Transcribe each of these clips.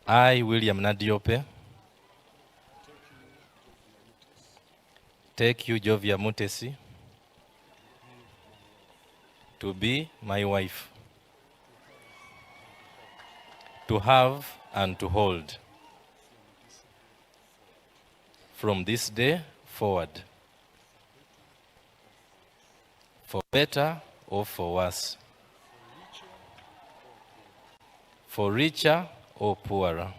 I, William Nadiope, take you, Jovia Mutesi, to be my wife, to have and to hold, from this day forward, for better or for worse, for richer or poorer,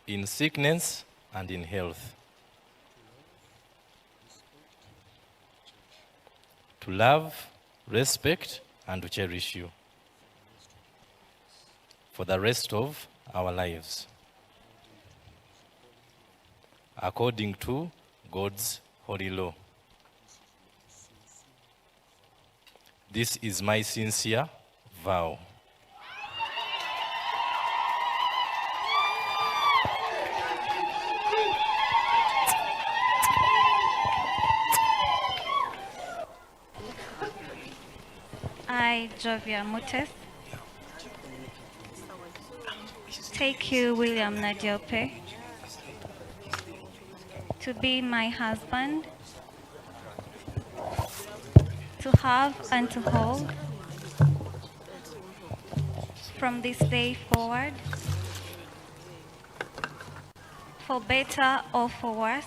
in sickness and in health, to love, respect, and to cherish you for the rest of our lives, according to God's holy law. This is my sincere vow. I, Jovia Mutesi, take you, William Nadiope, to be my husband, to have and to hold, from this day forward, for better or for worse,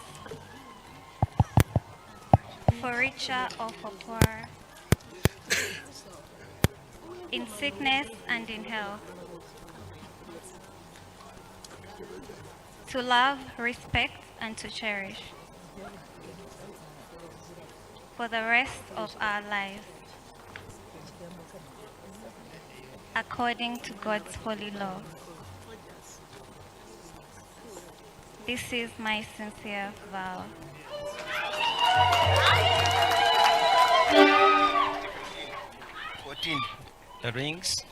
for richer or for poorer, in sickness and in health, to love, respect, and to cherish for the rest of our lives, according to God's holy law. This is my sincere vow. The rings.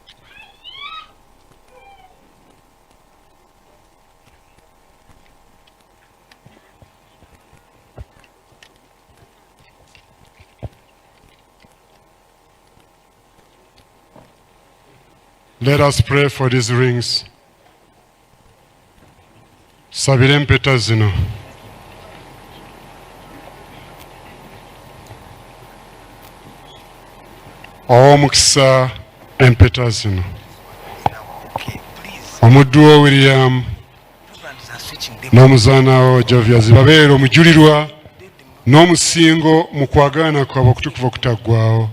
Let us pray for these rings. Sabire empeta zino. Omukisa empeta zino. Omuddu wo William n'omuzaana wo Jovia zibabeere omujulirwa n'omusingo mu kwagaana kwabwe okutukuvu okutaggwaawo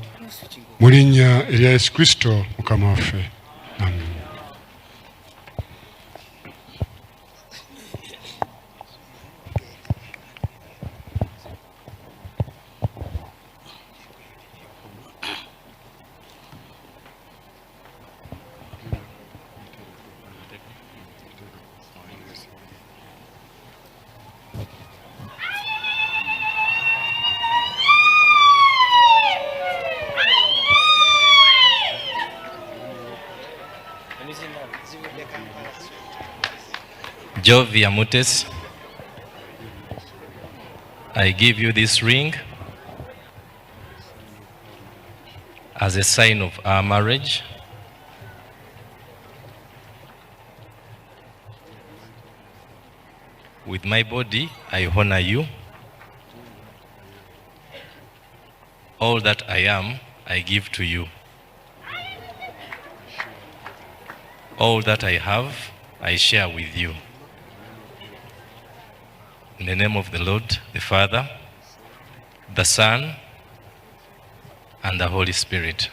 mu linnya erya Yesu Kristo Mukama waffe. Amen. Jovia Mutesi, I give you this ring as a sign of our marriage. With my body, I honor you. All that I am, I give to you. All that I have, I share with you. In the name of the Lord, the Father, the Son, and the Holy Spirit.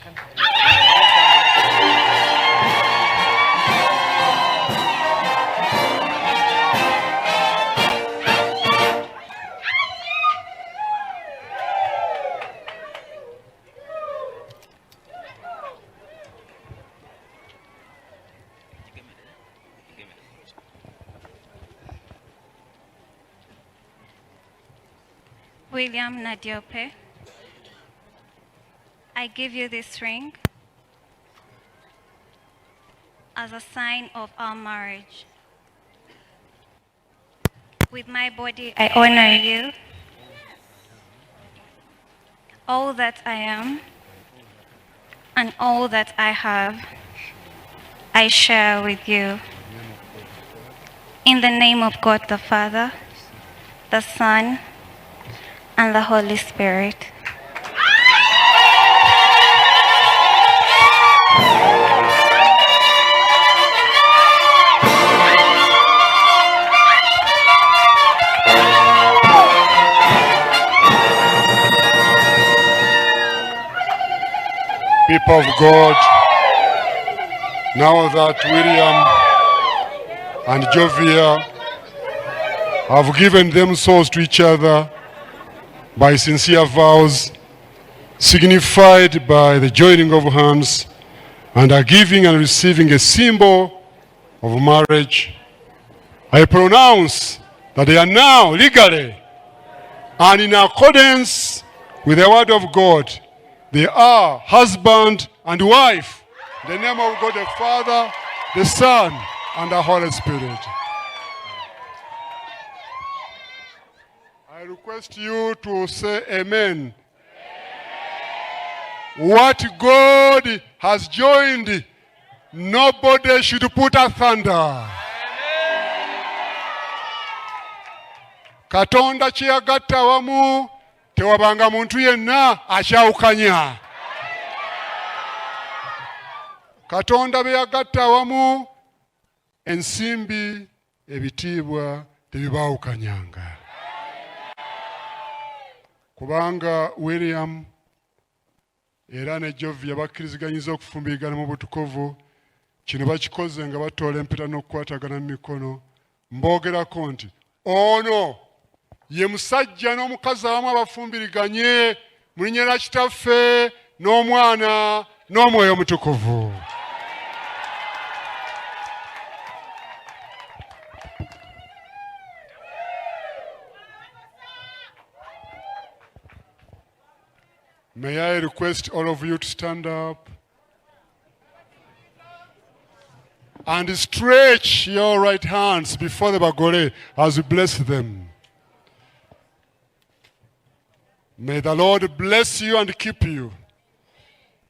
William Nadiope, I give you this ring as a sign of our marriage. With my body, I honor you. All that I am and all that I have, I share with you. In the name of God the Father, the Son, and the Holy Spirit. People of God, now that William and Jovia have given themselves to each other by sincere vows, signified by the joining of hands, and are giving and receiving a symbol of marriage, I pronounce that they are now legally and in accordance with the word of God, they are husband and wife. In the name of God the Father, the Son, and the Holy Spirit. I request you to say amen. What God has joined, nobody should put asunder. Katonda kyeyagatta awamu tewabanga muntu yenna akyawukanya. Katonda beyagatta awamu ensimbi ebitiibwa tebibaawukanyanga. Kubanga William era ne Jovia bakkiriziganyiza okufumbirigana mu butukuvu, kino bakikoze nga batoola empeta n'okukwatagana mu mikono, mboogerako nti ono ye musajja n'omukazi awamu abafumbiriganye mu linnya lya Kitaffe n'Omwana n'Omwoyo Omutukuvu. May I request all of you to stand up and stretch your right hands before the Bagore as we bless them. May the Lord bless you and keep you.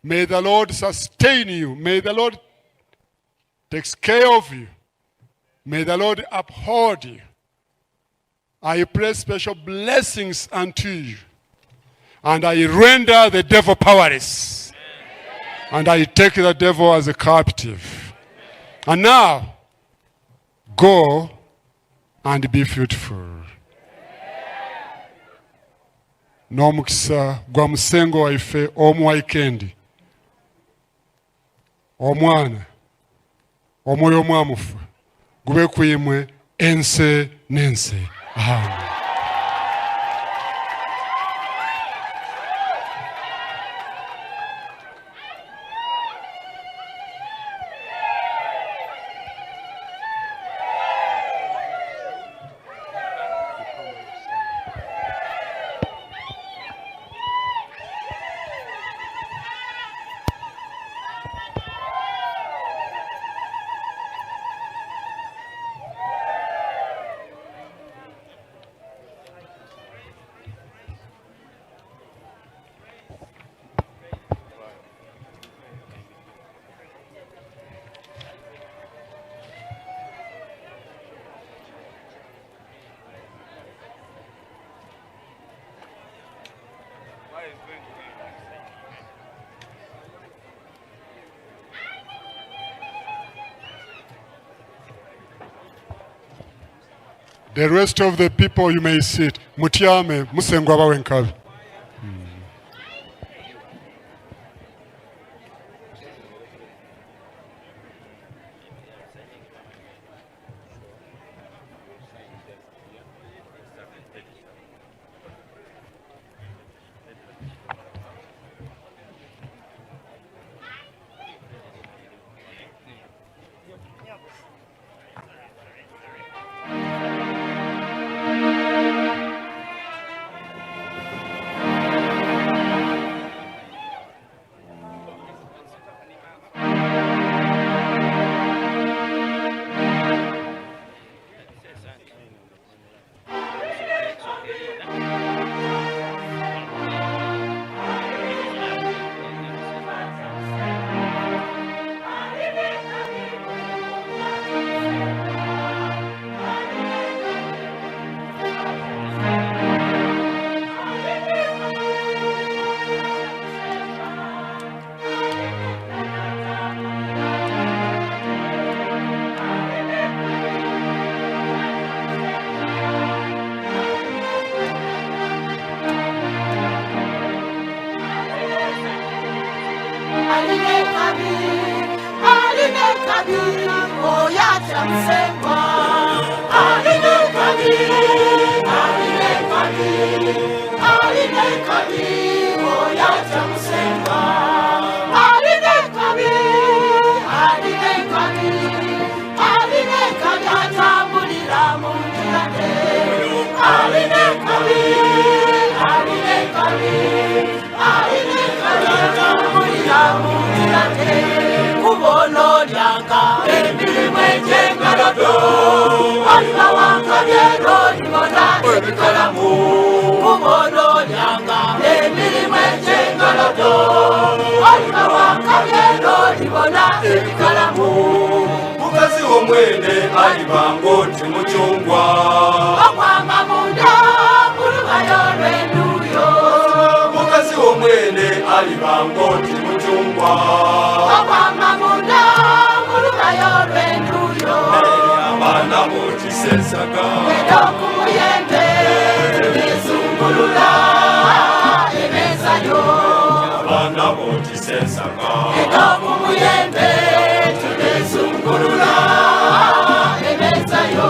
May the Lord sustain you. May the Lord take care of you. May the Lord uphold you. I pray special blessings unto you. And I render the devil powerless. And I take the devil as a captive. And now, go and be fruitful. N'omukisa gwa musengo waife omu waikendi, omwana, omwoyo omwamufu, gube kuimwe ense n'ense. Amen. The rest of the people, you may sit. Mutyame musengo abawenkabi. kabi oya tamusenga aline kabi atambulira mu nzira ze aline kabi atambulira mu nzira ze kubono lyanga emirimu egy'engalodo waliba wankabyero libona ebikalamu kubono lyanga emirimu egy'engalodo waliba wankabyero libona ebikalamu mukazi w'omwene alibanga oti mucungwa okwama munda mulubayo lw'enduyo mukazi w'omwene alibanga oti mucungwa okwama munda mulubayo lw'enduyo abaana b'okisensaga era okumuyembe nezungulula ebeezayo abaana b'okisensaga era okumuyembe nezungulula ebeezayo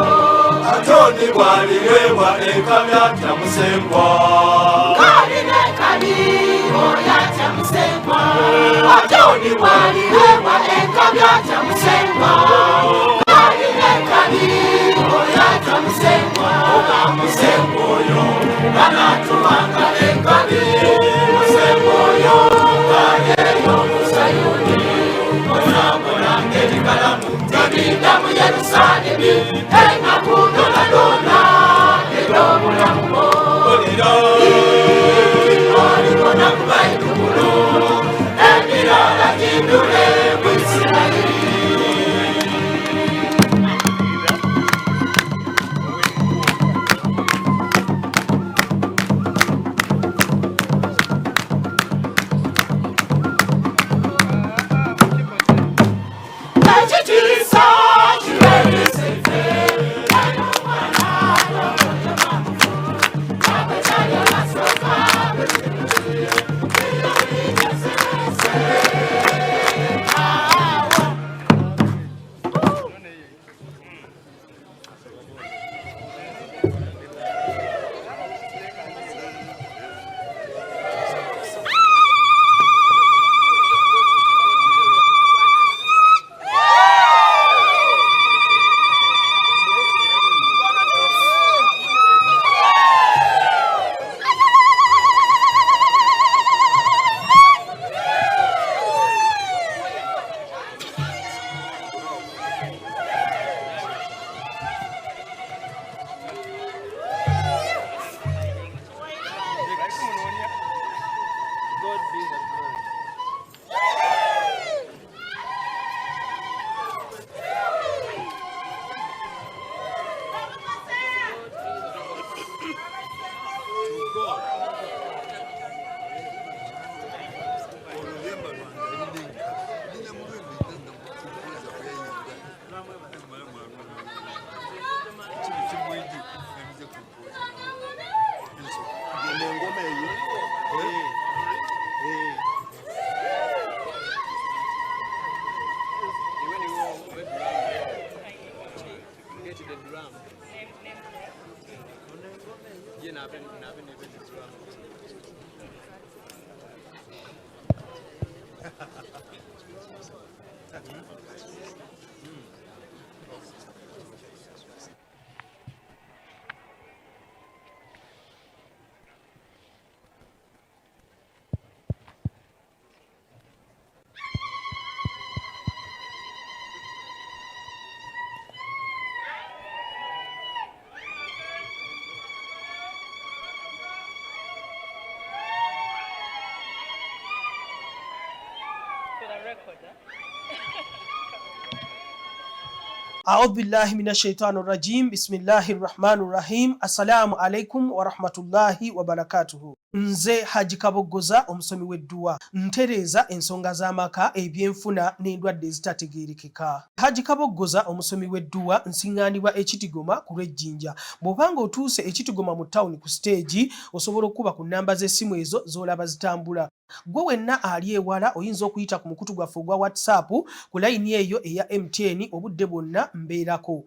atoni bwaliweebwa enkamya tamusengwa kaline kali oya tamusengwa atoni bwaliweebwa enkamya tamusengwa kaline kali oya tamusengwa ogamusengwa oyo banatuwanga enkabi musengwa oyo kayeyo musayuni onambolanga ebikalamu tebinda mu Yerusalemi enakudonadona ebyobulamu olibona ku baitumulo ebirala gindule mu Isirayiri أعوذ بالله من الشيطان الرجيم بسم الله الرحمن الرحيم السلام عليكم ورحمة الله وبركاته. Nze Haji Kabogoza omusomi w'edduwa ntereeza ensonga z'amaka ebyenfuna n'endwadde ezitategeerekeka. Haji Kabogoza omusomi w'edduwa nsiŋŋaanibwa ekitigoma ku lw'ejjinja. Bw'obanga otuuse ekitigoma mu ttawuni ku siteegi osobola okuba ku nnamba z'essimu ezo z'olaba zitambula. Gwe wenna ali ewala oyinza okuyita ku mukutu gwaffe ogwa WhatsApp ku layini eyo eya MTN obudde bwonna mbeerako.